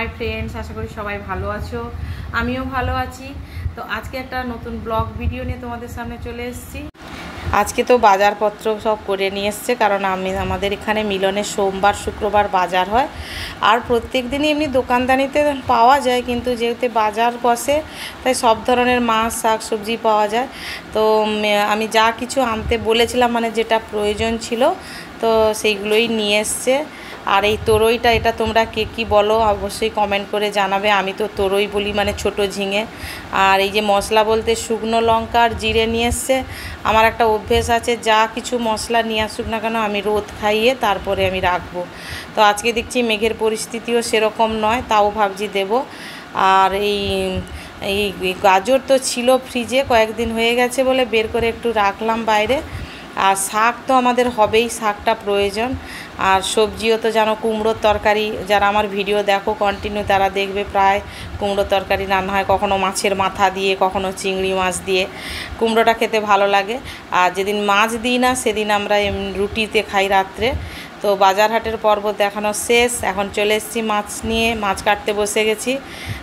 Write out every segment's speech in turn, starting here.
Hi friends, আশা করি সবাই ভালো আছো। আমিও ভালো আছি। তো আজকে একটা নতুন ব্লগ ভিডিও নিয়ে তোমাদের সামনে চলে এসেছি। আজকে তো বাজারপত্র সব করে নিয়ে এসছে, কারণ আমাদের এখানে মিলনে সোমবার শুক্রবার বাজার হয়। আর প্রত্যেক দিনই এমনি দোকানদানিতে পাওয়া যায়, কিন্তু যেহেতু বাজার বসে তাই সব ধরনের মাছ শাক সবজি পাওয়া যায়। তো আমি যা কিছু আনতে বলেছিলাম, মানে যেটা প্রয়োজন ছিল, তো সেইগুলোই নিয়ে এসছে। আর এই তরইটা, এটা তোমরা কে কী বলো অবশ্যই কমেন্ট করে জানাবে। আমি তো তরই বলি, মানে ছোট ঝিঙে। আর এই যে মশলা বলতে শুকনো লঙ্কা আর জিরে নিয়ে এসছে। আমার একটা অভ্যেস আছে, যা কিছু মশলা নিয়ে আসুক না কেন আমি রোদ খাইয়ে তারপরে আমি রাখবো। তো আজকে দেখছি মেঘের পরিস্থিতিও সেরকম নয়, তাও ভাবছি দেব। আর এই এই গাজর তো ছিল ফ্রিজে, কয়েকদিন হয়ে গেছে বলে বের করে একটু রাখলাম বাইরে। আর শাক তো আমাদের হবেই, শাকটা প্রয়োজন। আর সবজিও তো জানো, কুমড়োর তরকারি, যারা আমার ভিডিও দেখো কন্টিনিউ তারা দেখবে প্রায় কুমড়োর তরকারি রান্না হয়, কখনো মাছের মাথা দিয়ে, কখনো চিংড়ি মাছ দিয়ে। কুমড়োটা খেতে ভালো লাগে। আর যেদিন মাছ দিই না সেদিন আমরা রুটিতে খাই রাত্রে। তো বাজার হাটের পর্ব দেখানো শেষ, এখন চলে এসেছি মাছ নিয়ে, মাছ কাটতে বসে গেছি।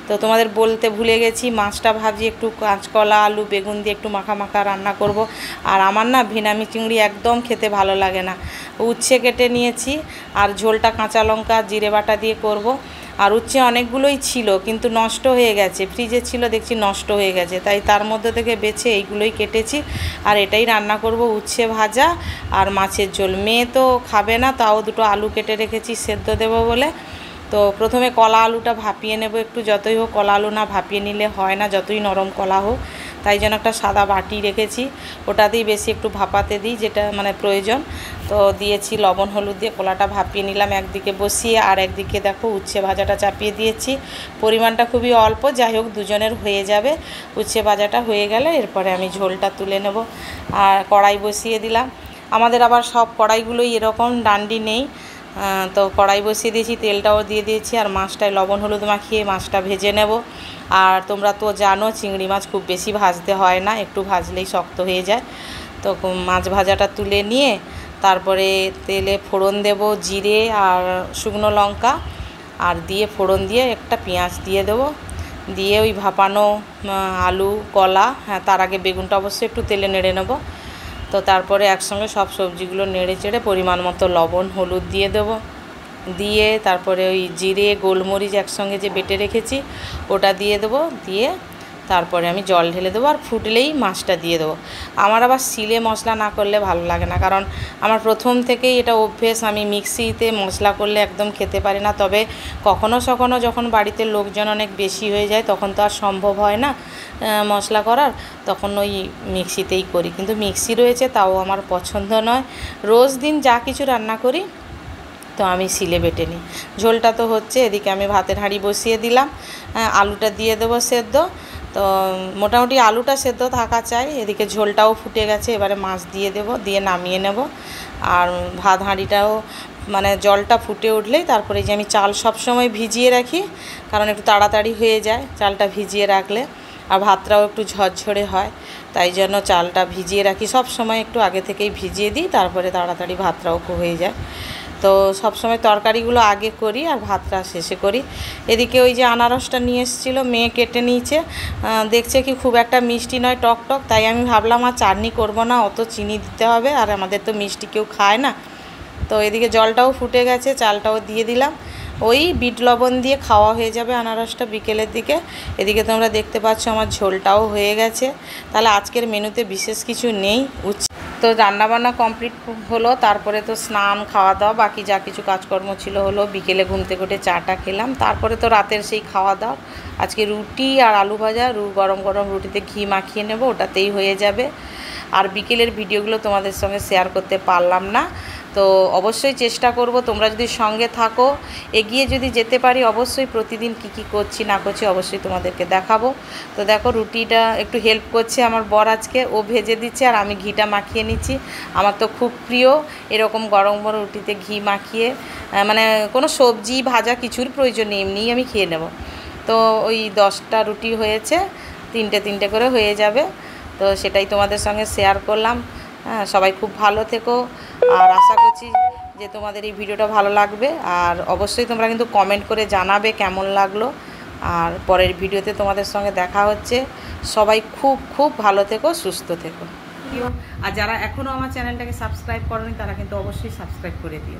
তো তোমাদের বলতে ভুলে গেছি, মাছটা ভাবছি একটু কাঁচকলা আলু বেগুন দিয়ে একটু মাখা মাখা রান্না করব। আর আমার না ভেনামি চিংড়ি একদম খেতে ভালো লাগে না। উচ্ছে কেটে নিয়েছি, আর ঝোলটা কাঁচা লঙ্কা জিরে বাটা দিয়ে করব। আর উচ্ছে অনেকগুলোই ছিল, কিন্তু নষ্ট হয়ে গেছে, ফ্রিজে ছিল দেখছি নষ্ট হয়ে গেছে, তাই তার মধ্যে থেকে বেছে এইগুলোই কেটেছি। আর এটাই রান্না করব, উচ্ছে ভাজা আর মাছের ঝোল। মেয়ে তো খাবে না, তাও দুটো আলু কেটে রেখেছি সেদ্ধ দেবো বলে। তো প্রথমে কলা আলুটা ভাপিয়ে নেব একটু, যতই হোক কলা আলু না ভাপিয়ে নিলে হয় না, যতই নরম কলা হোক। তাই জন্য একটা সাদা বাটি রেখেছি, ওটাতেই বেশি একটু ভাপাতে দিই, যেটা মানে প্রয়োজন। তো দিয়েছি লবণ হলুদ দিয়ে কলাটা ভাপিয়ে নিলাম একদিকে বসিয়ে, আর একদিকে দেখো উচ্ছে ভাজাটা চাপিয়ে দিয়েছি। পরিমাণটা খুবই অল্প, যাই হোক দুজনের হয়ে যাবে। উচ্ছে ভাজাটা হয়ে গেলে এরপরে আমি ঝোলটা তুলে নেব। আর কড়াই বসিয়ে দিলাম। আমাদের আবার সব কড়াইগুলোই এরকম, ডান্ডি নেই। তো কড়াই বসিয়ে দিয়েছি, তেলটাও দিয়ে দিয়েছি, আর মাছটায় লবণ হলুদ মাখিয়ে মাছটা ভেজে নেব। আর তোমরা তো জানো চিংড়ি মাছ খুব বেশি ভাজতে হয় না, একটু ভাজলেই শক্ত হয়ে যায়। তো মাছ ভাজাটা তুলে নিয়ে তারপরে তেলে ফোড়ন দেব, জিরে আর শুকনো লঙ্কা, আর দিয়ে ফোড়ন দিয়ে একটা পেঁয়াজ দিয়ে দেবো। দিয়ে ওই ভাপানো আলু কলা, হ্যাঁ তার আগে বেগুনটা অবশ্যই একটু তেলে নেড়ে নেব। তো তারপরে একসঙ্গে সব সবজিগুলো নেড়ে চেড়ে পরিমাণ মতো লবণ হলুদ দিয়ে দেবো। দিয়ে তারপরে ওই জিরে গোলমরিচ একসঙ্গে যে বেটে রেখেছি ওটা দিয়ে দেবো। দিয়ে তারপরে আমি জল ঢেলে দেবো, আর ফুটলেই মাছটা দিয়ে দেবো। আমার আবার সিলে মশলা না করলে ভালো লাগে না, কারণ আমার প্রথম থেকেই এটা অভ্যেস, আমি মিক্সিতে মশলা করলে একদম খেতে পারি না। তবে কখনো সখনো যখন বাড়িতে লোকজন অনেক বেশি হয়ে যায় তখন তো আর সম্ভব হয় না মশলা করার, তখন ওই মিক্সিতেই করি। কিন্তু মিক্সি রয়েছে তাও আমার পছন্দ নয়। রোজ দিন যা কিছু রান্না করি তো আমি সিলে বেটে নিই। ঝোলটা তো হচ্ছে, এদিকে আমি ভাতের হাঁড়ি বসিয়ে দিলাম, আলুটা দিয়ে দেবো সেদ্ধ। তো মোটামুটি আলুটা সেদ্ধ থাকা চাই। এদিকে ঝোলটাও ফুটে গেছে, এবারে মাছ দিয়ে দেব, দিয়ে নামিয়ে নেব। আর ভাত হাঁড়িটাও মানে জলটা ফুটে উঠলেই তারপরে যে আমি চাল সব সময় ভিজিয়ে রাখি, কারণ একটু তাড়াতাড়ি হয়ে যায় চালটা ভিজিয়ে রাখলে, আর ভাতটাও একটু ঝরঝরে হয়। তাই জন্য চালটা ভিজিয়ে রাখি সব সময়, একটু আগে থেকেই ভিজিয়ে দিই, তারপরে তাড়াতাড়ি ভাতটাও হয়ে যায়। তো সবসময় তরকারিগুলো আগে করি আর ভাতটা শেষে করি। এদিকে ওই যে আনারসটা নিয়ে এসেছিলো, মেয়ে কেটে নিয়েছে, দেখছে কি খুব একটা মিষ্টি নয়, টক টক। তাই আমি ভাবলাম আর চাটনি করব না, অত চিনি দিতে হবে, আর আমাদের তো মিষ্টি কেউ খায় না। তো এদিকে জলটাও ফুটে গেছে, চালটাও দিয়ে দিলাম। ওই বিট লবণ দিয়ে খাওয়া হয়ে যাবে আনারসটা বিকেলের দিকে। এদিকে তোমরা দেখতে পাচ্ছ আমার ঝোলটাও হয়ে গেছে। তাহলে আজকের মেনুতে বিশেষ কিছু নেই। তো রান্নাবান্না কমপ্লিট হলো, তারপরে তো স্নান খাওয়া দাওয়া বাকি যা কিছু কাজকর্ম ছিল হলো। বিকেলে ঘুম থেকে উঠে চাটা খেলাম, তারপরে তো রাতের সেই খাওয়া দাওয়া। আজকে রুটি আর আলু ভাজা, গরম গরম রুটিতে ঘি মাখিয়ে নেব, ওটাতেই হয়ে যাবে। আর বিকেলের ভিডিওগুলো তোমাদের সঙ্গে শেয়ার করতে পারলাম না। তো অবশ্যই চেষ্টা করব, তোমরা যদি সঙ্গে থাকো, এগিয়ে যদি যেতে পারি, অবশ্যই প্রতিদিন কি কি করছি না করছি অবশ্যই তোমাদেরকে দেখাবো। তো দেখো রুটিটা একটু হেল্প করছে আমার বর, আজকে ও ভেজে দিচ্ছে আর আমি ঘিটা মাখিয়ে নিচ্ছি। আমার তো খুব প্রিয় এরকম গরম গরম রুটিতে ঘি মাখিয়ে, মানে কোনো সবজি ভাজা কিছুর প্রয়োজন নেই, এমনিই আমি খেয়ে নেব। তো ওই 10টা রুটি হয়েছে, তিনটে তিনটে করে হয়ে যাবে। তো সেটাই তোমাদের সঙ্গে শেয়ার করলাম। হ্যাঁ, সবাই খুব ভালো থেকো, আর আশা করছি যে যে তোমাদের এই ভিডিওটা ভালো লাগবে, আর অবশ্যই তোমরা কিন্তু কমেন্ট করে জানাবে কেমন লাগলো। আর পরের ভিডিওতে তোমাদের সঙ্গে দেখা হচ্ছে। সবাই খুব খুব ভালো থেকো, সুস্থ থেকো। আর যারা এখনও আমার চ্যানেলটাকে সাবস্ক্রাইব করোনি তারা কিন্তু অবশ্যই সাবস্ক্রাইব করে দিও।